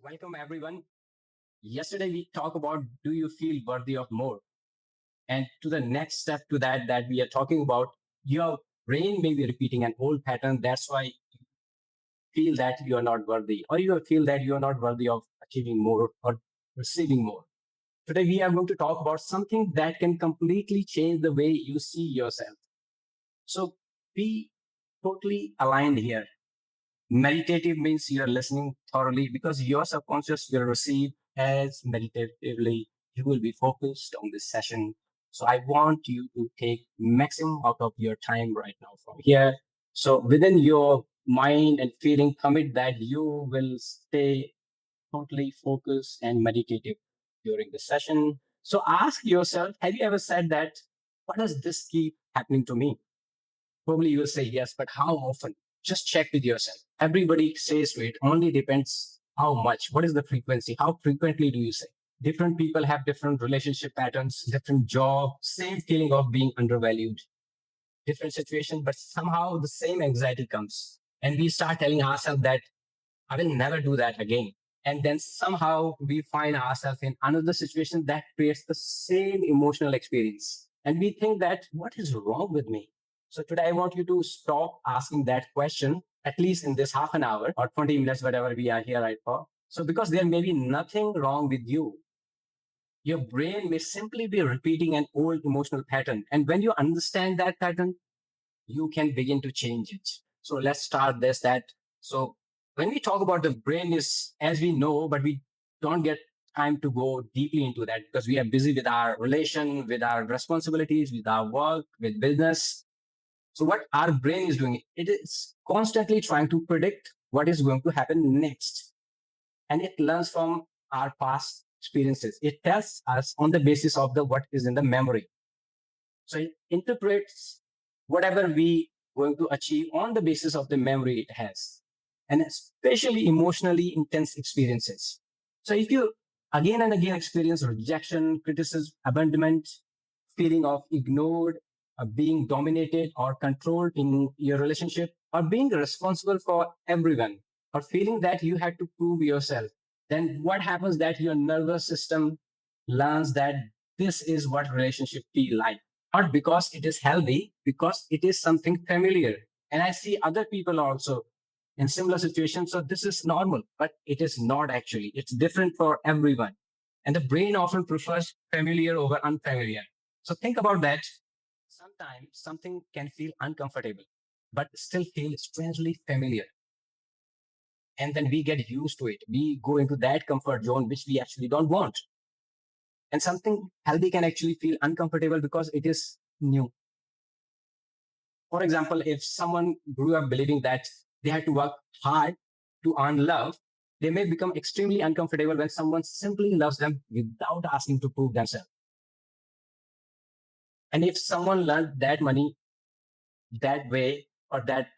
Welcome everyone. Yesterday we talked about do you feel worthy of more? And to the next step to that we are talking about your brain may be repeating an old pattern. That's why you feel that you are not worthy, or you feel that you are not worthy of achieving more or receiving more. Today we are going to talk about something that can completely change the way you see yourself. So be totally aligned here. Meditative means you're listening thoroughly because your subconscious will receive as meditatively. You will be focused on this session. So I want you to take maximum out of your time right now from here. So within your mind and feeling, commit that you will stay totally focused and meditative during the session. So ask yourself, have you ever said that, why does this keep happening to me? Probably you will say yes, but how often? Just check with yourself. Everybody says to it, only depends how much. What is the frequency? How frequently do you say? Different people have different relationship patterns, different job, same feeling of being undervalued, different situation, but somehow the same anxiety comes. And we start telling ourselves that I will never do that again. And then somehow we find ourselves in another situation that creates the same emotional experience. And we think that what is wrong with me? So today I want you to stop asking that question, at least in this half an hour or 20 minutes, whatever we are here right for. So because there may be nothing wrong with you, your brain may simply be repeating an old emotional pattern. And when you understand that pattern, you can begin to change it. So let's start this that. So when we talk about the brain is as we know, but we don't get time to go deeply into that because we are busy with our relation, with our responsibilities, with our work, with business. So what our brain is doing, it is constantly trying to predict what is going to happen next. And it learns from our past experiences. It tells us on the basis of the what is in the memory. So it interprets whatever we going to achieve on the basis of the memory it has, and especially emotionally intense experiences. So if you again and again experience rejection, criticism, abandonment, feeling of ignored, being dominated or controlled in your relationship, or being responsible for everyone, or feeling that you had to prove yourself, then what happens that your nervous system learns that this is what relationship feel like, not because it is healthy, because it is something familiar. And I see other people also in similar situations. So this is normal, but it is not actually. It's different for everyone. And the brain often prefers familiar over unfamiliar. So think about that. Sometimes something can feel uncomfortable, but still feel strangely familiar. And then we get used to it. We go into that comfort zone, which we actually don't want. And something healthy can actually feel uncomfortable because it is new. For example, if someone grew up believing that they had to work hard to earn love, they may become extremely uncomfortable when someone simply loves them without asking to prove themselves. And if someone learned that money that way or that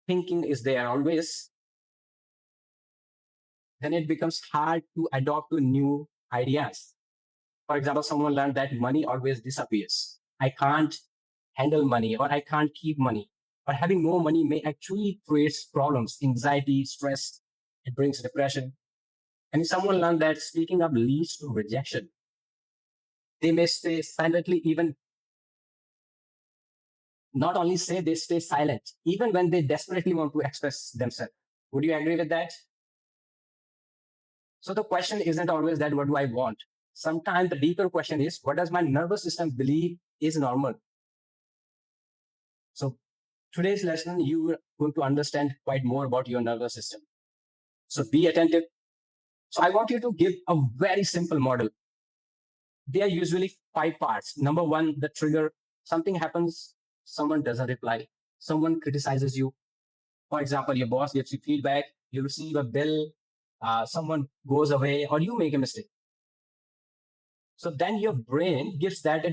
thinking is there always, then it becomes hard to adopt to new ideas. For example, someone learned that money always disappears. I can't handle money or I can't keep money. But having more money may actually create problems, anxiety, stress. It brings depression. And if someone learned that speaking up leads to rejection, they may stay silently, even not only say they stay silent, even when they desperately want to express themselves. Would you agree with that? So the question isn't always that what do I want? Sometimes the deeper question is what does my nervous system believe is normal? So today's lesson, you are going to understand quite more about your nervous system. So be attentive. So I want you to give a very simple model. They are usually five parts. Number one, the trigger. Something happens, someone doesn't reply, someone criticizes you. For example, your boss gives you feedback, you receive a bill, someone goes away, or you make a mistake. So then your brain gives that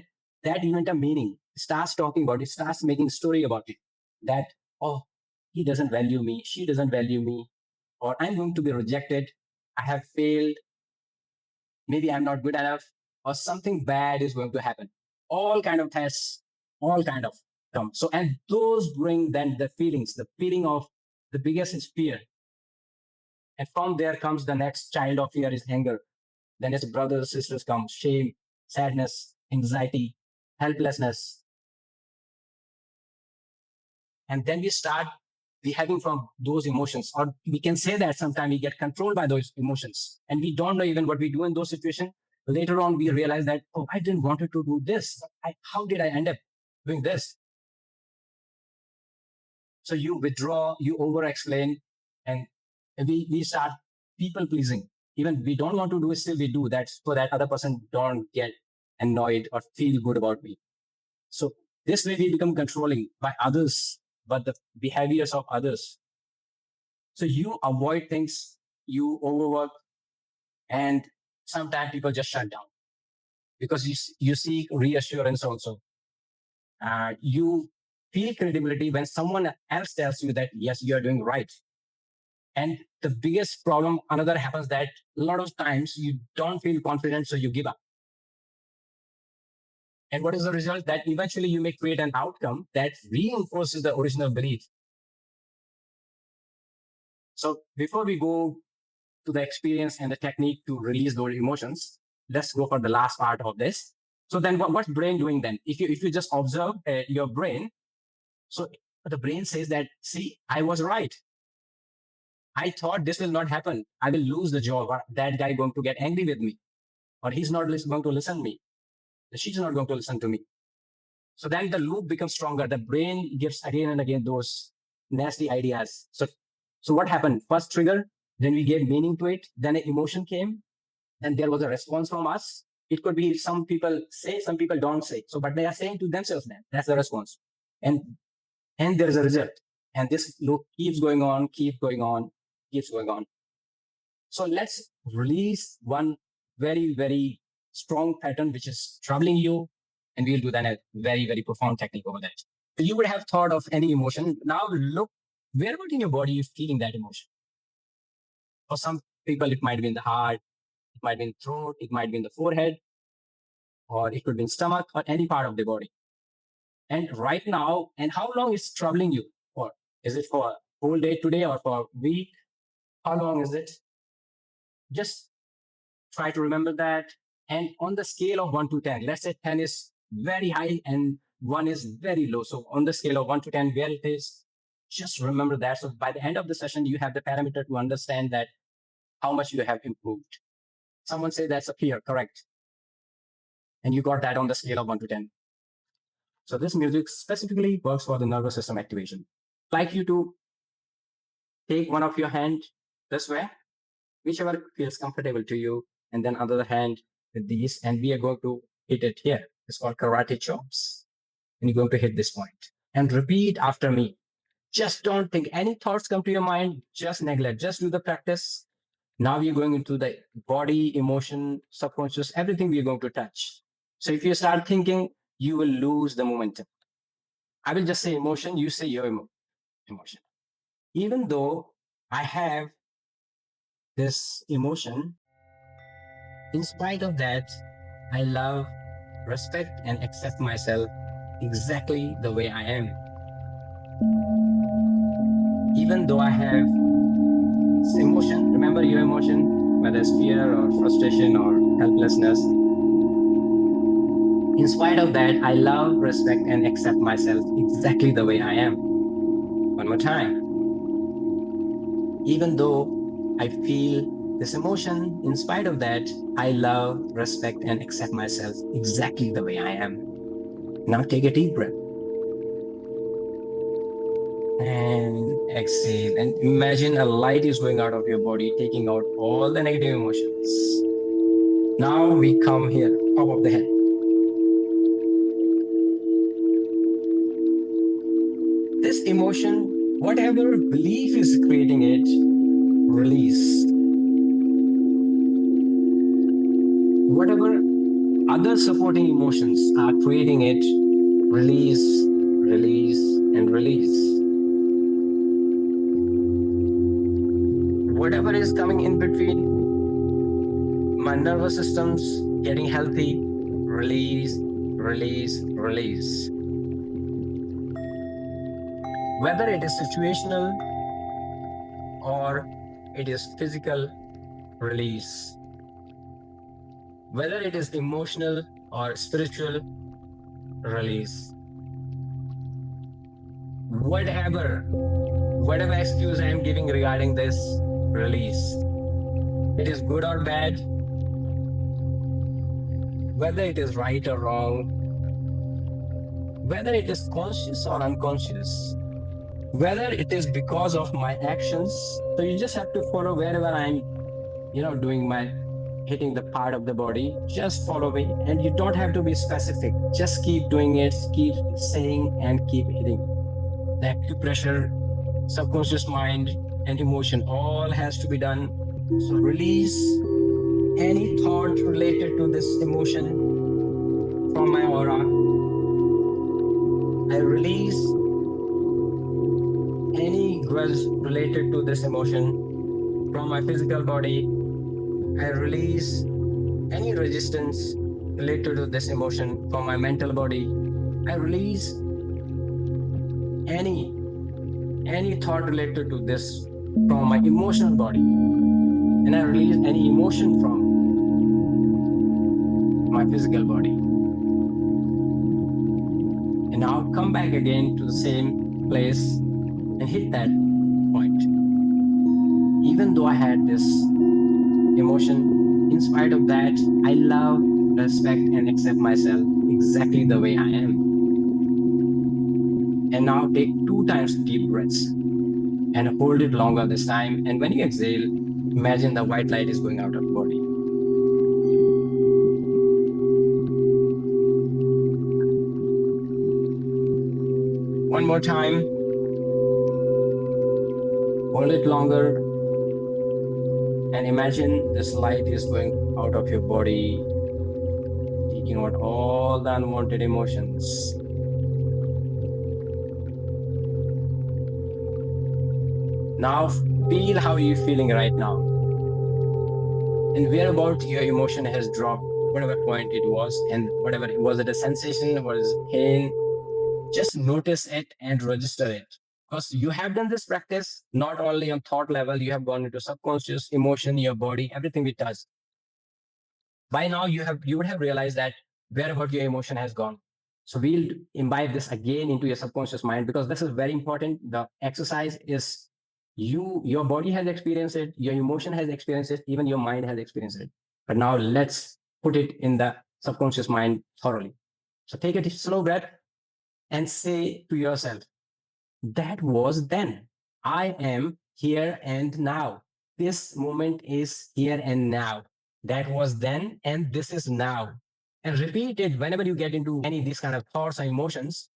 event a meaning. It starts talking about it, starts making a story about it. That, oh, he doesn't value me, she doesn't value me, or I'm going to be rejected, I have failed, maybe I'm not good enough, or something bad is going to happen. All kind of tests, all kind of come. So and those bring then the feelings, the feeling of the biggest is fear. And from there comes the next child of fear is anger. Then its brothers, sisters come shame, sadness, anxiety, helplessness. And then we start behaving from those emotions. Or we can say that sometimes we get controlled by those emotions and we don't know even what we do in those situations. Later on, we realize that, oh, I didn't want to do this. How did I end up doing this? So you withdraw, you over explain, and we start people pleasing. Even we don't want to do it, still we do that so that other person don't get annoyed or feel good about me. So this way we become controlling by others, but the behaviors of others. So you avoid things, you overwork, and sometimes people just shut down because you seek reassurance also. You feel credibility when someone else tells you that, yes, you are doing right. And the biggest problem, another happens that a lot of times you don't feel confident, so you give up. And what is the result? That eventually you may create an outcome that reinforces the original belief. So before we go to the experience and the technique to release those emotions, let's go for the last part of this. So then what's brain doing then? If you just observe your brain, so the brain says that, see, I was right. I thought this will not happen. I will lose the job, or that guy going to get angry with me, or he's not going to listen to me. She's not going to listen to me. So then the loop becomes stronger. The brain gives again and again those nasty ideas. So what happened? First trigger, then we gave meaning to it. Then an emotion came. Then there was a response from us. It could be some people say, some people don't say. So, but they are saying to themselves then. That's the response. And there is a result. And this loop keeps going on, keeps going on, keeps going on. So let's release one very, very strong pattern which is troubling you. And we'll do then a very, very profound technique over that. So you would have thought of any emotion. Now look, where about in your body you feeling that emotion? For some people, it might be in the heart, it might be in the throat, it might be in the forehead, or it could be in stomach or any part of the body. And right now, and how long is troubling you for? Is it for a whole day today or for a week? How long is it? Just try to remember that. And on the scale of 1 to 10, let's say 10 is very high and 1 is very low. So on the scale of 1 to 10, where it is, just remember that. So by the end of the session, you have the parameter to understand that how much you have improved. Someone say that's a clear, correct. And you got that on the scale of 1 to 10. So this music specifically works for the nervous system activation. I'd like you to take one of your hand this way, whichever feels comfortable to you, and then other hand with these, and we are going to hit it here. It's called karate chops. And you're going to hit this point. And repeat after me. Just don't think any thoughts come to your mind, just neglect, just do the practice. Now we're going into the body, emotion, subconscious, everything we're going to touch. So if you start thinking, you will lose the momentum. I will just say emotion, you say your emotion. Even though I have this emotion, in spite of that, I love, respect, and accept myself exactly the way I am. Even though I have this emotion, remember your emotion, whether it's fear or frustration or helplessness. In spite of that, I love, respect, and accept myself exactly the way I am. One more time. Even though I feel this emotion, in spite of that, I love, respect, and accept myself exactly the way I am. Now take a deep breath. And exhale. And imagine a light is going out of your body, taking out all the negative emotions. Now we come here, top of the head. This emotion, whatever belief is creating it, release. Whatever other supporting emotions are creating it, release, release, and release. Whatever is coming in between, my nervous system's getting healthy, release, release, release. Whether it is situational or it is physical release. Whether it is emotional or spiritual release. Whatever excuse I am giving regarding this release, it is good or bad, whether it is right or wrong, whether it is conscious or unconscious, whether it is because of my actions. So you just have to follow wherever I'm, doing my hitting the part of the body, just follow me, and you don't have to be specific. Just keep doing it, keep saying, and keep hitting. The acupressure, subconscious mind, and emotion all has to be done. So release any thought related to this emotion from my aura. I release any grudge related to this emotion from my physical body. I release any resistance related to this emotion from my mental body. I release any thought related to this from my emotional body. And I release any emotion from my physical body. And now come back again to the same place and hit that point. Even though I had this emotion, in spite of that, I love, respect, and accept myself exactly the way I am. And now take 2 times deep breaths and hold it longer this time. And when you exhale, imagine the white light is going out of the body. One more time. Hold it longer. And imagine this light is going out of your body, taking out all the unwanted emotions. Now feel how you're feeling right now. And where about your emotion has dropped, whatever point it was, and whatever, was it a sensation, was it pain? Just notice it and register it. Because you have done this practice not only on thought level, you have gone into subconscious, emotion, your body, everything we touch. By now you would have realized that where about your emotion has gone. So we'll imbibe this again into your subconscious mind, because this is very important. The exercise is your body has experienced it, your emotion has experienced it, even your mind has experienced it. But now let's put it in the subconscious mind thoroughly. So take a slow breath and say to yourself, that was then. I am here and now. This moment is here and now. That was then and this is now. And repeat it whenever you get into any of these kind of thoughts or emotions.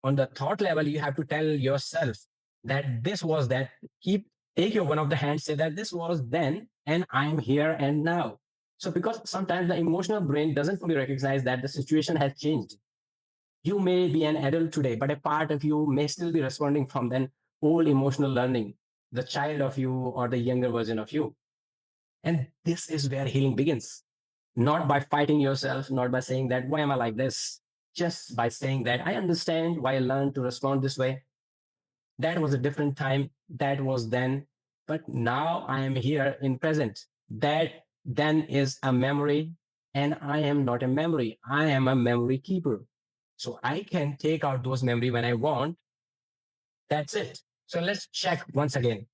On the thought level, you have to tell yourself that this was that. Take your one of the hands, say that this was then and I'm here and now. So because sometimes the emotional brain doesn't fully recognize that the situation has changed. You may be an adult today, but a part of you may still be responding from then old emotional learning, the child of you or the younger version of you. And this is where healing begins. Not by fighting yourself, not by saying that, why am I like this? Just by saying that I understand why I learned to respond this way. That was a different time. That was then. But now I am here in present. That then is a memory, and I am not a memory. I am a memory keeper. So I can take out those memory when I want. That's it. So let's check once again.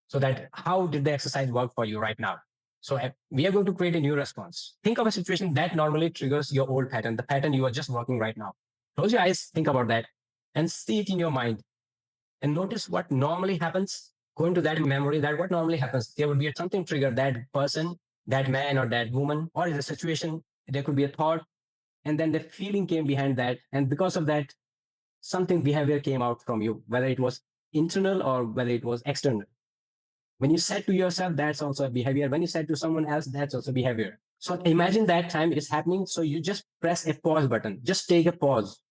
So that how did the exercise work for you right now? So we are going to create a new response. Think of a situation that normally triggers your old pattern, the pattern you are just working right now. Close your eyes, think about that, and see it in your mind. And notice what normally happens. Go into that memory, that what normally happens. There would be something trigger that person, that man or that woman, or in a situation, there could be a thought, and then the feeling came behind that. And because of that, something behavior came out from you, whether it was internal or whether it was external. When you said to yourself, that's also a behavior. When you said to someone else, that's also behavior. So imagine that time is happening. So you just press a pause button. Just take a pause.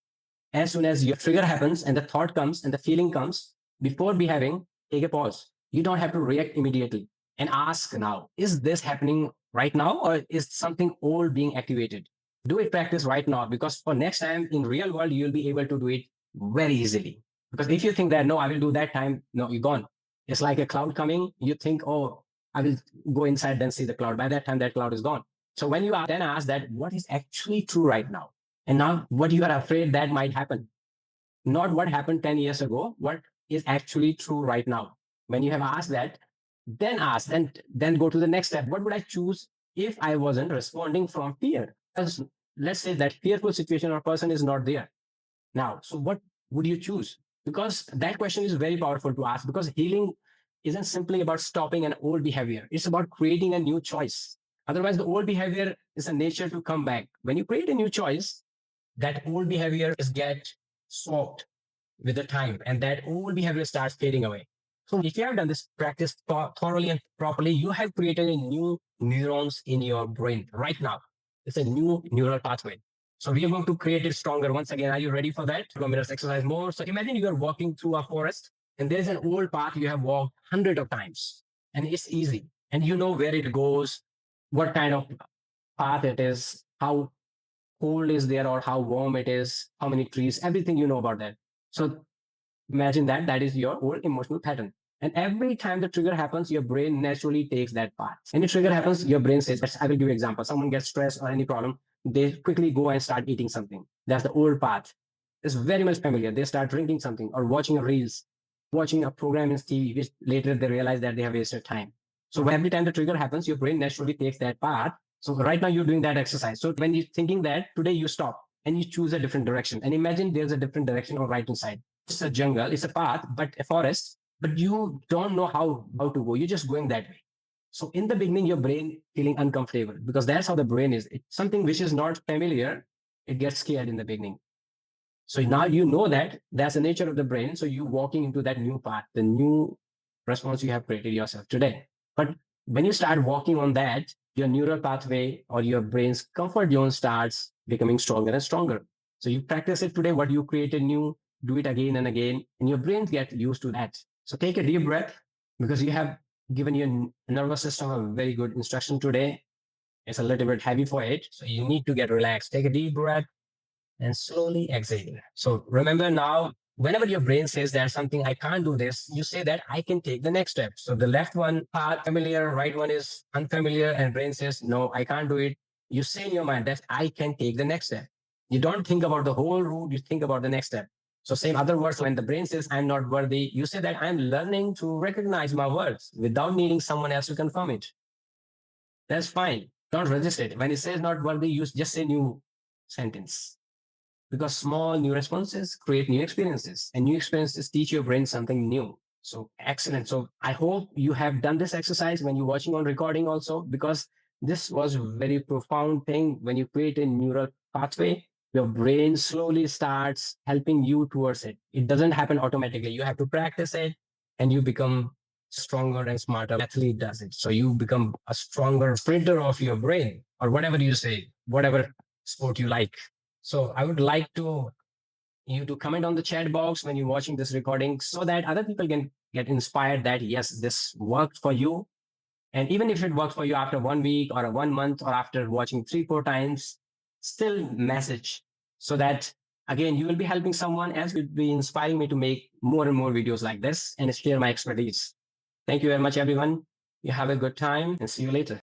As soon as your trigger happens and the thought comes and the feeling comes, before behaving, take a pause. You don't have to react immediately and ask now, is this happening right now or is something old being activated? Do it practice right now, because for next time in real world, you'll be able to do it very easily. Because if you think that, no, I will do that time, no, you're gone. It's like a cloud coming. You think, oh, I will go inside, then see the cloud. By that time, that cloud is gone. So when you then ask that, what is actually true right now? And now what you are afraid that might happen, not what happened 10 years ago, what is actually true right now. When you have asked that, then ask, then go to the next step. What would I choose if I wasn't responding from fear? Because let's say that fearful situation or person is not there now. So what would you choose? Because that question is very powerful to ask, because healing isn't simply about stopping an old behavior. It's about creating a new choice. Otherwise, the old behavior is a nature to come back. When you create a new choice, that old behavior is get swapped with the time, and that old behavior starts fading away. So if you have done this practice thoroughly and properly, you have created a new neurons in your brain right now. It's a new neural pathway. So we are going to create it stronger. Once again, are you ready for that? 2 minutes exercise more. So imagine you are walking through a forest and there's an old path you have walked hundreds of times, and it's easy. And you know where it goes, what kind of path it is, how cold is there or how warm it is, how many trees, everything you know about that. So imagine that is your old emotional pattern. And every time the trigger happens, your brain naturally takes that path. Any trigger happens, your brain says, I will give you an example. Someone gets stressed or any problem, they quickly go and start eating something. That's the old path. It's very much familiar. They start drinking something or watching reels, watching a program in TV, which later they realize that they have wasted time. So every time the trigger happens, your brain naturally takes that path. So right now you're doing that exercise. So when you're thinking that, today you stop and you choose a different direction. And imagine there's a different direction on right hand side. It's a jungle, it's a path, but a forest, but you don't know how to go. You're just going that way. So in the beginning, your brain feeling uncomfortable, because that's how the brain is. It's something which is not familiar. It gets scared in the beginning. So now you know that that's the nature of the brain. So you walking into that new path, the new response you have created yourself today. But when you start walking on that, your neural pathway or your brain's comfort zone starts becoming stronger and stronger. So you practice it today, what you created new, do it again and again, and your brain gets used to that. So take a deep breath, because you have given your nervous system a very good instruction today. It's a little bit heavy for it. So you need to get relaxed. Take a deep breath and slowly exhale. So remember now, whenever your brain says there's something, I can't do this, you say that I can take the next step. So the left one path familiar, right one is unfamiliar, and brain says, no, I can't do it. You say in your mind that I can take the next step. You don't think about the whole route, you think about the next step. So same other words, when the brain says I'm not worthy, you say that I'm learning to recognize my words without needing someone else to confirm it. That's fine. Don't resist it. When it says not worthy, you just say new sentence. Because small new responses create new experiences, and new experiences teach your brain something new. So excellent. So I hope you have done this exercise when you're watching on recording also, because this was a very profound thing. When you create a neural pathway, your brain slowly starts helping you towards it. It doesn't happen automatically. You have to practice it, and you become stronger and smarter. Athlete does it. So you become a stronger sprinter of your brain, or whatever you say, whatever sport you like. So I would like you to comment on the chat box when you're watching this recording, so that other people can get inspired that yes, this worked for you. And even if it works for you after 1 week or 1 month or after watching 3-4 times, still message, so that again, you will be helping someone else, will be inspiring me to make more and more videos like this and share my expertise. Thank you very much, everyone. You have a good time and see you later.